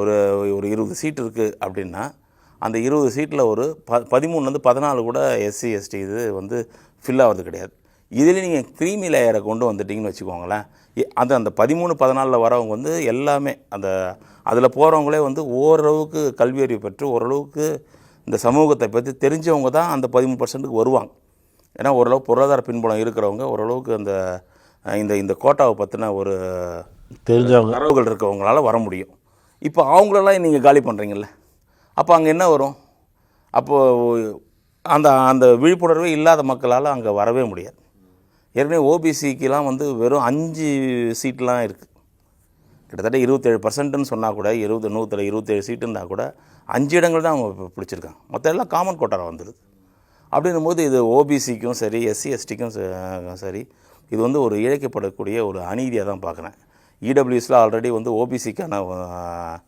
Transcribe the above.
ஒரு ஒரு 20 சீட் இருக்குது அப்படின்னா அந்த 20 சீட்டில் ஒரு 13 14 கூட எஸ்சி எஸ்டி இது வந்து ஃபில் ஆகிறது கிடையாது. இதில் நீங்கள் க்ரீமி லேயரை கொண்டு வந்துட்டிங்கன்னு வச்சுக்கோங்களேன், அந்த 13 14 வரவங்க வந்து எல்லாமே அதில் போகிறவங்களே வந்து ஓரளவுக்கு கல்வியறிவு பெற்று ஓரளவுக்கு இந்த சமூகத்தை பற்றி தெரிஞ்சவங்க தான் அந்த 13% வருவாங்க. ஏன்னா ஓரளவு பொருளாதார பின்புலம் இருக்கிறவங்க ஓரளவுக்கு இந்த கோட்டாவை பற்றின ஒரு தெரிஞ்சவங்க தரவுகள் இருக்கவங்களால வர முடியும். இப்போ அவங்களெல்லாம் நீங்கள் காலி பண்ணுறீங்கல்ல, அப்போ அங்கே என்ன வரும்? அப்போது அந்த விழிப்புணர்வே இல்லாத மக்களால் அங்கே வரவே முடியாது. ஏற்கனவே ஓபிசிக்கெலாம் வந்து வெறும் 5 சீட்லாம் இருக்குது. கிட்டத்தட்ட 27%ன்னு சொன்னால் கூட 127 சீட்டுன்னா கூட 5 இடங்கள் தான் அவங்க பிடிச்சிருக்காங்க. மற்ற எல்லாம் காமன் கோட்டாராக வந்துடுது. அப்படின்னும் போது இது ஓபிசிக்கும் சரி எஸ்சி எஸ்டிக்கும் சரி இது வந்து ஒரு இழைக்கப்படக்கூடிய ஒரு அநீதியாக தான் பார்க்குறேன். இடபிள்யூஎஸில் ஆல்ரெடி வந்து ஓபிசிக்கான